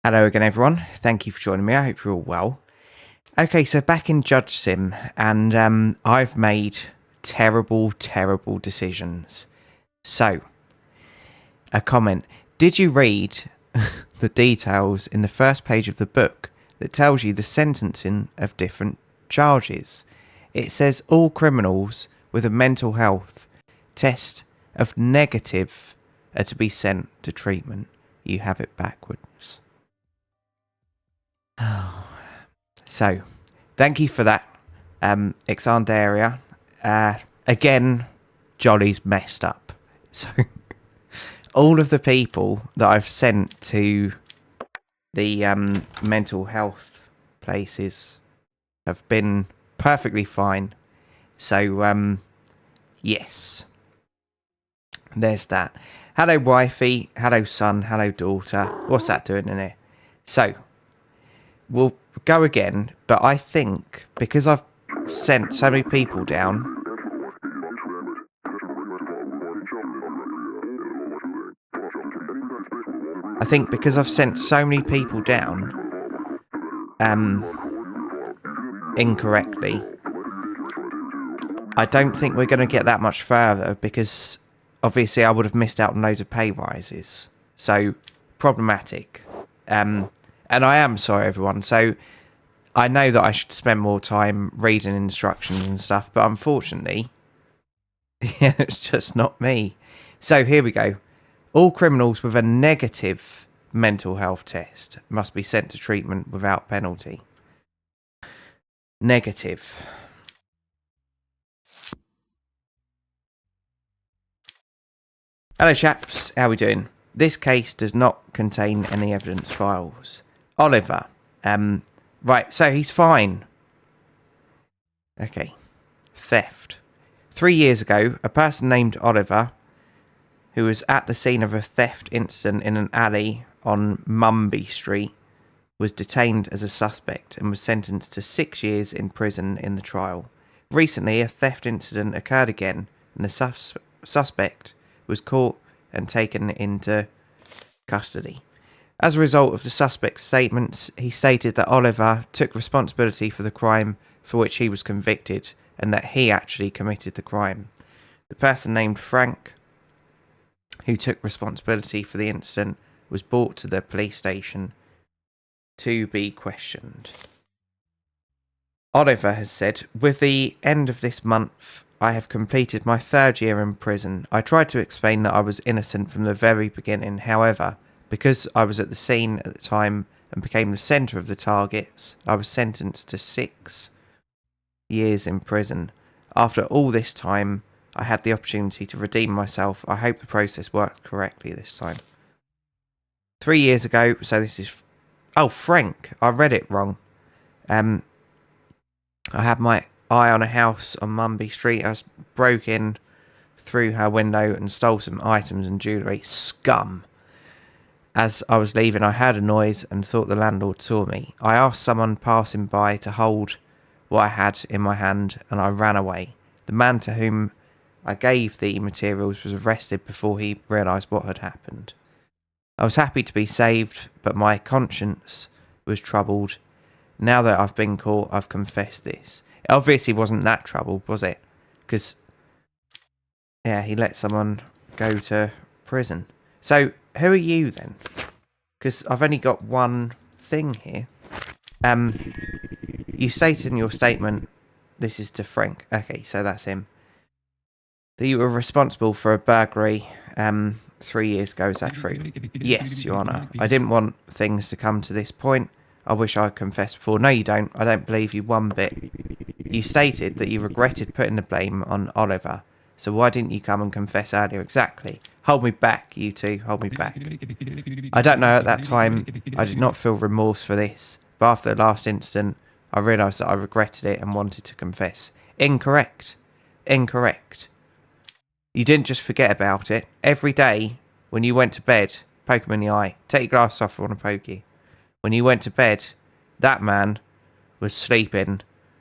Hello again, everyone. Thank you for joining me. I hope you're all well. Okay, so back in JudgeSim, and I've made terrible decisions. So, a comment. Did you read the details in the first page of the book that tells you the sentencing of different charges? It says all criminals with a mental health test of negative are to be sent to treatment. You have it backwards. So, thank you for that, Exandaria. Again, Jolly's messed up. So, all of the people that I've sent to the mental health places have been perfectly fine. So, yes. There's that. Hello, wifey. Hello, son. Hello, daughter. What's that doing in here? So, we'll go again, but I think because I've sent so many people down, incorrectly, I don't think we're going to get that much further because obviously I would have missed out on loads of pay rises. So, problematic. And I am sorry, everyone. So, I know that I should spend more time reading instructions and stuff, but unfortunately, yeah, it's just not me. So, here we go. All criminals with a negative mental health test must be sent to treatment without penalty. Negative. Hello chaps, how are we doing? This case does not contain any evidence files. Oliver. Right, so he's fine. Okay. Theft. 3 years ago, a person named Oliver, who was at the scene of a theft incident in an alley on Mumby Street, was detained as a suspect and was sentenced to 6 years in prison in the trial. Recently, a theft incident occurred again, and the suspect was caught and taken into custody. As a result of the suspect's statements, he stated that Oliver took responsibility for the crime for which he was convicted and that he actually committed the crime. The person named Frank, who took responsibility for the incident, was brought to the police station to be questioned. Oliver has said, "With the end of this month, I have completed my 3rd year in prison. I tried to explain that I was innocent from the very beginning. However, because I was at the scene at the time and became the centre of the targets, I was sentenced to 6 years in prison. After all this time, I had the opportunity to redeem myself. I hope the process worked correctly this time." 3 years ago, so this is... Oh, Frank. I read it wrong. I had my eye on a house on Mumby Street. I broke in through her window and stole some items and jewellery. Scum. As I was leaving, I heard a noise and thought the landlord saw me. I asked someone passing by to hold what I had in my hand and I ran away. The man to whom I gave the materials was arrested before he realised what had happened. I was happy to be saved, but my conscience was troubled. Now that I've been caught, I've confessed this. It obviously wasn't that troubled, was it? Because, yeah, he let someone go to prison. So, who are you then? Because I've only got one thing here. You stated in your statement, this is to Frank. Okay, so that's him. That you were responsible for a burglary 3 years ago, is that true? Yes, Your Honour. I didn't want things to come to this point. I wish I confessed before. No, you don't. I don't believe you one bit. You stated that you regretted putting the blame on Oliver. So why didn't you come and confess earlier? Exactly. Hold me back, you two. Hold me back. I don't know, at that time, I did not feel remorse for this. But after the last incident, I realised that I regretted it and wanted to confess. Incorrect. Incorrect. You didn't just forget about it. Every day, when you went to bed, poke him in the eye. Take your glasses off, I want to poke you. When you went to bed, that man was sleeping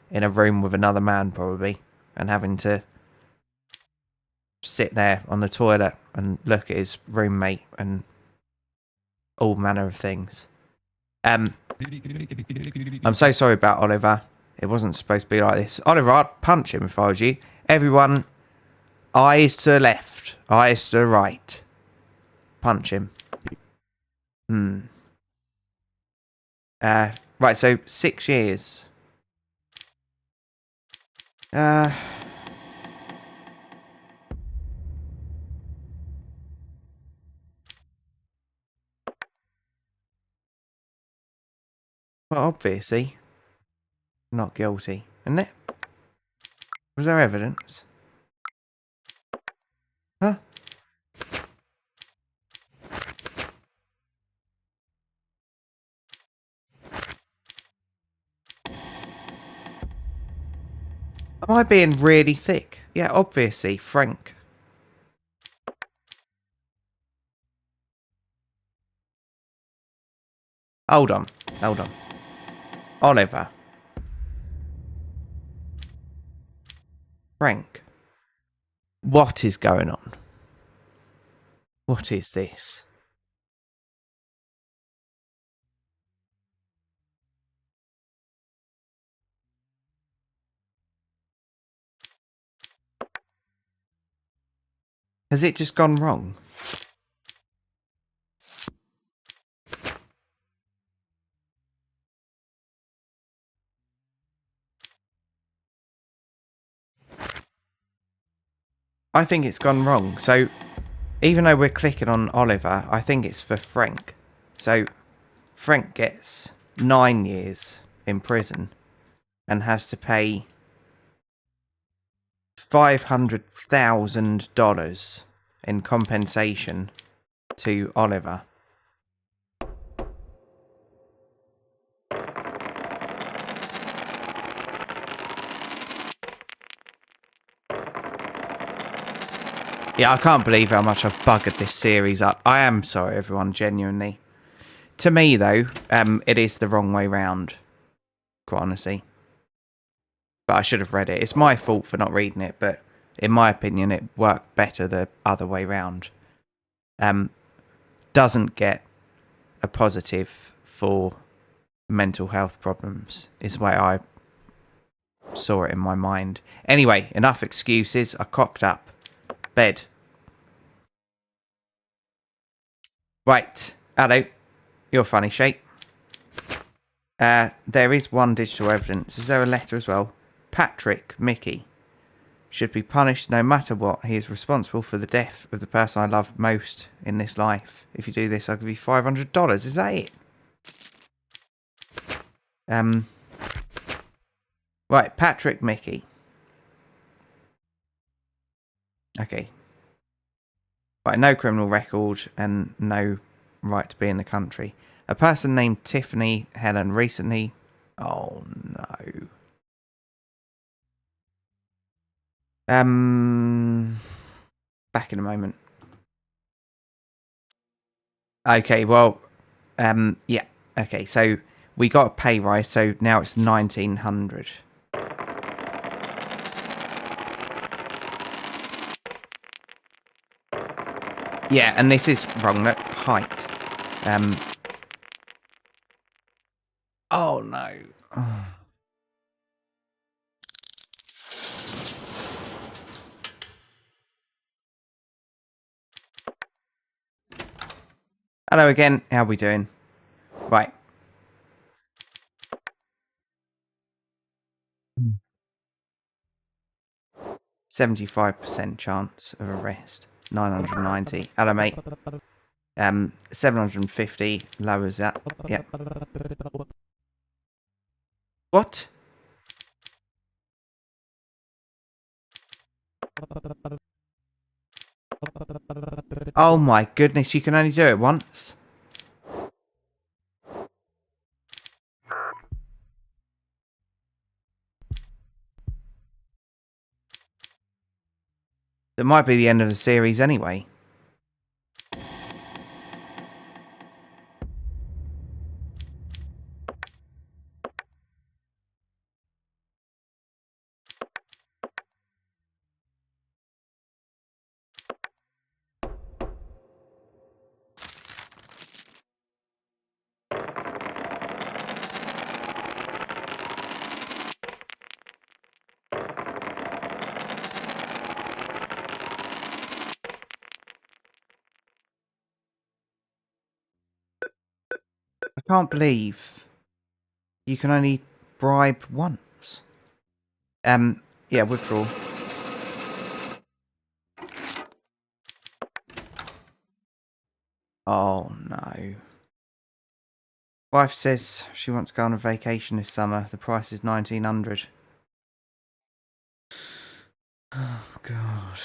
in a room with another man, probably, and having to sit there on the toilet and look at his roommate and all manner of things. I'm so sorry about Oliver. It wasn't supposed to be like this. Oliver, I'd punch him if I was you. Everyone, eyes to the left, eyes to the right. Punch him. Right, so 6 years. Well, obviously, not guilty, isn't it? Was there evidence? Huh? Am I being really thick? Yeah, obviously, Frank. Hold on. Oliver. Frank. What is going on? What is this? Has it just gone wrong? I think it's gone wrong. So, even though we're clicking on Oliver, I think it's for Frank. So, Frank gets 9 years in prison and has to pay $500,000 in compensation to Oliver. Yeah, I can't believe how much I've buggered this series up. I am sorry, everyone, genuinely. To me, though, it is the wrong way round, quite honestly. But I should have read it. It's my fault for not reading it, but in my opinion, it worked better the other way round. Doesn't get a positive for mental health problems, is the way I saw it in my mind. Anyway, enough excuses. I cocked up. Bed. Right. Hello. You're funny shape. There is one digital evidence. Is there a letter as well? Patrick Mickey should be punished no matter what. He is responsible for the death of the person I love most in this life. If you do this, I'll give you $500. Is that it? Right, Patrick Mickey. Okay. Right, no criminal record and no right to be in the country. A person named Tiffany Helen recently... Oh, no. Back in a moment. Okay, well, yeah. Okay, so we got a pay rise, so now it's 1900. Yeah, and this is wrong. Look, height. Oh no. Hello again. How are we doing? Right. 75% chance of arrest. 990. Hello, mate. 750 lowers that. Yep. What? Oh my goodness, you can only do it once. It might be the end of the series anyway. I can't believe you can only bribe once. Yeah, withdrawal. Oh no. Wife says she wants to go on a vacation this summer. The price is $1,900. Oh god.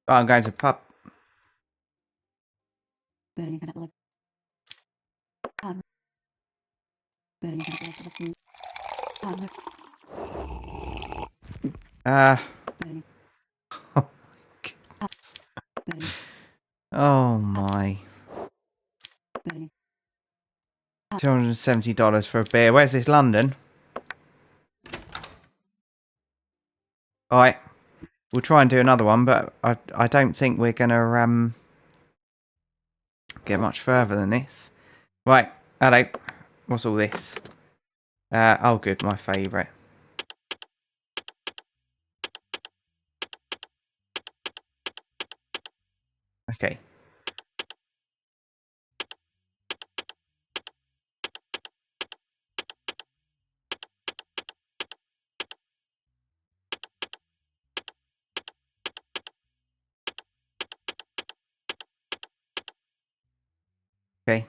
Oh, I'm going to the pub. Oh my. $270 for a beer. Where's this, London? Alright. We'll try and do another one, but I don't think we're gonna get much further than this. Right, hello. What's all this? Oh good, my favourite. Okay. Okay.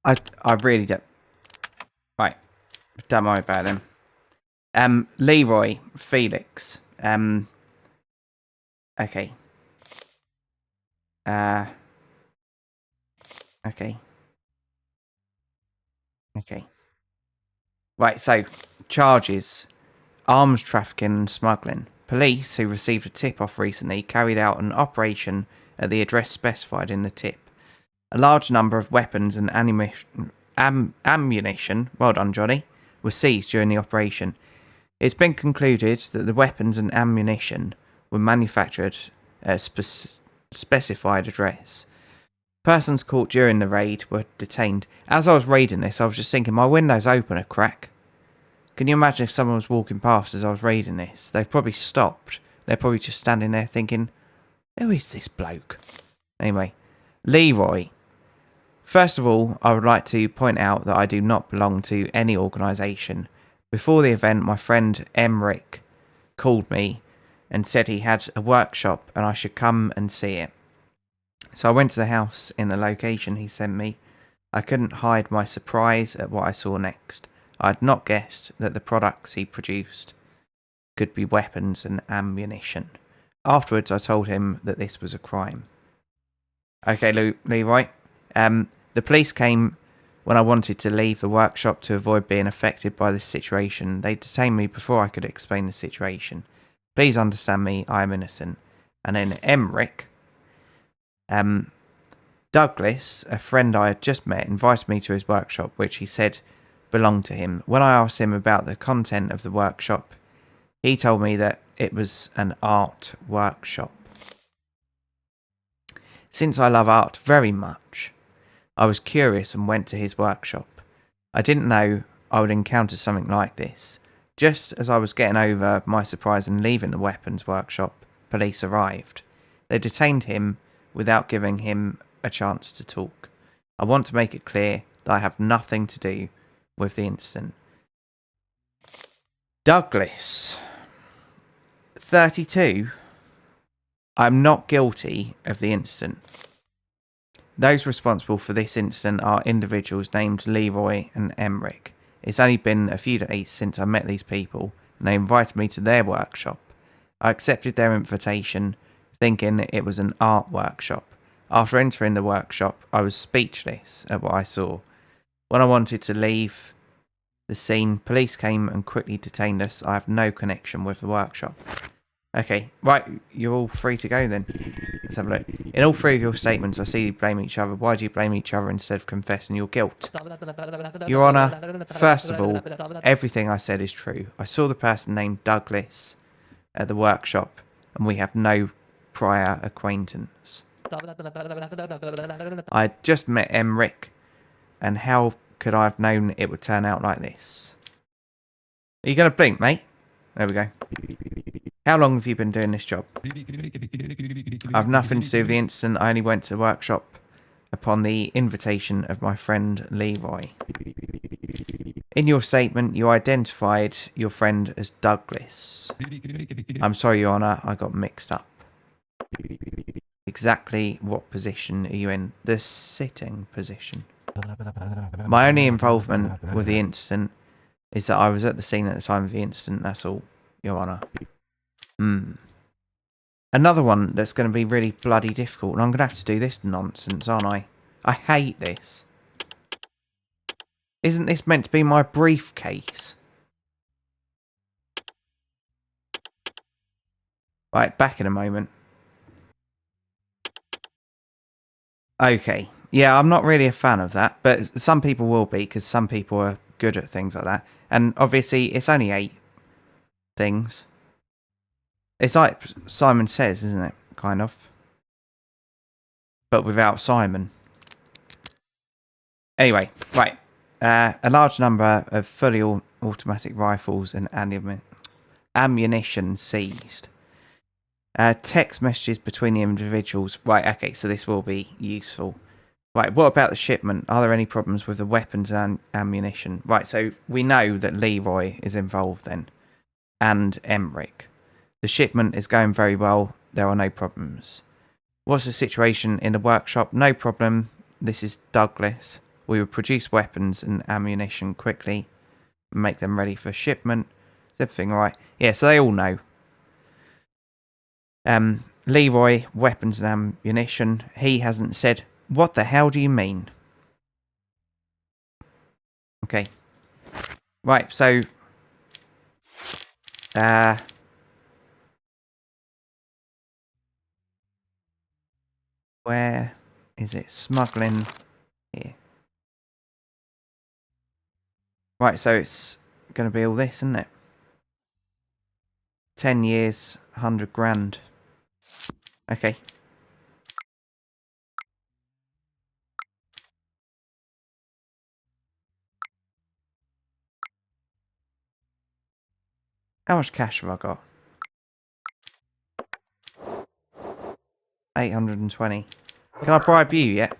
I really don't. Right. Don't worry about them. Leroy, Felix. Okay. Okay. Okay. Right, so charges. Arms trafficking and smuggling. Police, who received a tip-off recently, carried out an operation at the address specified in the tip. A large number of weapons and ammunition, well done Johnny, were seized during the operation. It's been concluded that the weapons and ammunition were manufactured at a specified address. Persons caught during the raid were detained. As I was raiding this, I was just thinking, my window's open a crack. Can you imagine if someone was walking past as I was reading this? They've probably stopped. They're probably just standing there thinking, who is this bloke? Anyway, Leroy. First of all, I would like to point out that I do not belong to any organisation. Before the event, my friend Emric called me and said he had a workshop and I should come and see it. So I went to the house in the location he sent me. I couldn't hide my surprise at what I saw next. I had not guessed that the products he produced could be weapons and ammunition. Afterwards, I told him that this was a crime. Okay, Leroy. The police came when I wanted to leave the workshop to avoid being affected by this situation. They detained me before I could explain the situation. Please understand me, I am innocent. And then Emric, Douglas, a friend I had just met, invited me to his workshop, which he said belonged to him. When I asked him about the content of the workshop, he told me that it was an art workshop. Since I love art very much, I was curious and went to his workshop. I didn't know I would encounter something like this. Just as I was getting over my surprise and leaving the weapons workshop, police arrived. They detained him without giving him a chance to talk. I want to make it clear that I have nothing to do with the incident. Douglas, 32. I'm not guilty of the incident. Those responsible for this incident are individuals named Leroy and Emric. It's only been a few days since I met these people, and they invited me to their workshop. I accepted their invitation, thinking it was an art workshop. After entering the workshop, I was speechless at what I saw. When I wanted to leave the scene, police came and quickly detained us. I have no connection with the workshop. Okay, right, you're all free to go then. Let's have a look. In all three of your statements, I see you blame each other. Why do you blame each other instead of confessing your guilt? Your Honour, first of all, everything I said is true. I saw the person named Douglas at the workshop, and we have no prior acquaintance. I had just met Emric, and how could I have known it would turn out like this? Are you going to blink, mate? There we go. How long have you been doing this job? I've nothing to do with the incident. I only went to the workshop upon the invitation of my friend Leroy. In your statement, you identified your friend as Douglas. I'm sorry, Your Honour, I got mixed up. Exactly what position are you in? The sitting position. My only involvement with the incident is that I was at the scene at the time of the incident, that's all, Your Honour. Another one that's going to be really bloody difficult, and I'm going to have to do this nonsense, aren't I? I hate this. Isn't this meant to be my briefcase? Right, back in a moment. Okay. Yeah, I'm not really a fan of that, but some people will be, because some people are good at things like that. And obviously, it's only 8 things. It's like Simon Says, isn't it? Kind of. But without Simon. Anyway, right. A large number of fully automatic rifles and ammunition seized. Text messages between the individuals. Right, okay, so this will be useful. Right, what about the shipment? Are there any problems with the weapons and ammunition? Right, so we know that Leroy is involved then. And Emric. The shipment is going very well. There are no problems. What's the situation in the workshop? No problem. This is Douglas. We will produce weapons and ammunition quickly and make them ready for shipment. Is everything alright? Yeah, so they all know. Leroy, weapons and ammunition. He hasn't said, what the hell do you mean? Okay. Right, so... where is it? Smuggling here. Right, so it's going to be all this, isn't it? 10 years, 100 grand. Okay. How much cash have I got? 820. Can I bribe you yet?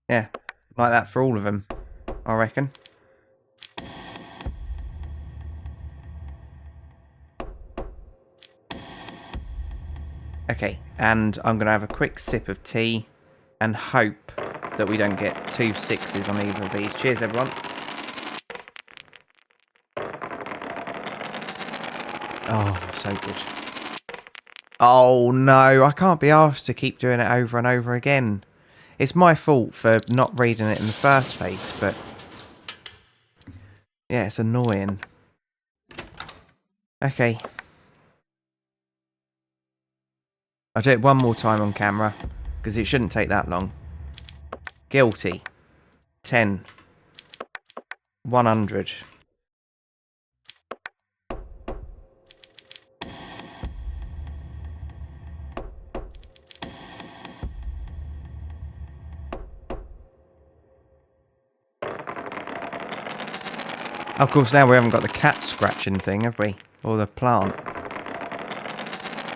Yeah, like that for all of them, I reckon. Okay, and I'm going to have a quick sip of tea and hope that we don't get 2 6s on either of these. Cheers, everyone. Oh, so good. Oh, no, I can't be asked to keep doing it over and over again. It's my fault for not reading it in the first place, but... yeah, it's annoying. Okay. I'll do it one more time on camera, because it shouldn't take that long. Guilty. 10. 100. Of course, now we haven't got the cat scratching thing, have we? Or the plant.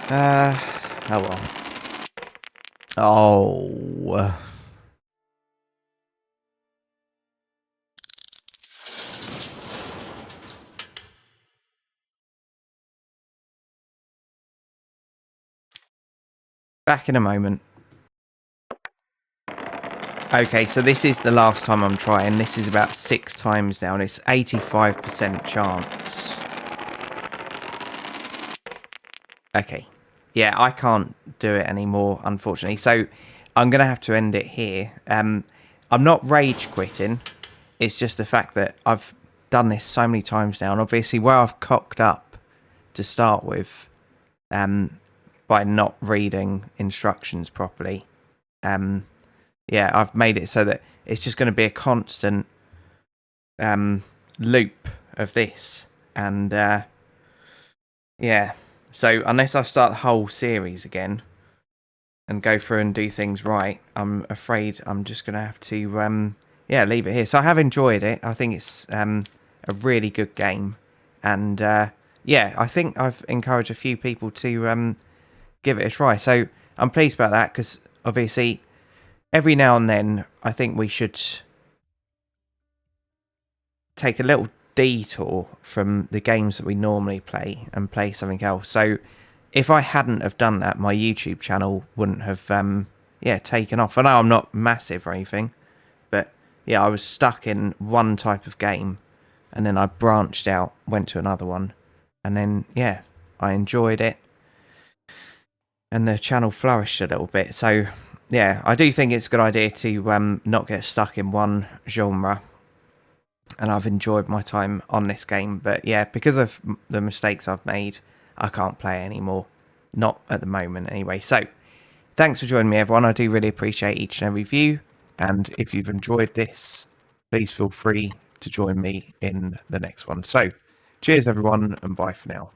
Oh well. Oh. Back in a moment. Okay, so this is the last time I'm trying. This is about 6 times now, and it's 85% chance. Okay. Yeah, I can't do it anymore, unfortunately. So I'm going to have to end it here. I'm not rage quitting. It's just the fact that I've done this so many times now. And obviously where I've cocked up to start with by not reading instructions properly, yeah, I've made it so that it's just going to be a constant loop of this. And yeah, so unless I start the whole series again and go through and do things right, I'm afraid I'm just going to have to yeah, leave it here. So I have enjoyed it. I think it's a really good game. And yeah, I think I've encouraged a few people to give it a try. So I'm pleased about that, because obviously every now and then I think we should take a little detour from the games that we normally play and play something else. So if I hadn't have done that, my YouTube channel wouldn't have yeah, taken off. I know I'm not massive or anything, but yeah, I was stuck in one type of game, and then I branched out, went to another one, and then yeah, I enjoyed it, and the channel flourished a little bit. So yeah, I do think it's a good idea to not get stuck in one genre, and I've enjoyed my time on this game. But yeah, because of the mistakes I've made, I can't play anymore. Not at the moment anyway. So thanks for joining me, everyone. I do really appreciate each and every view. And if you've enjoyed this, please feel free to join me in the next one. So cheers, everyone, and bye for now.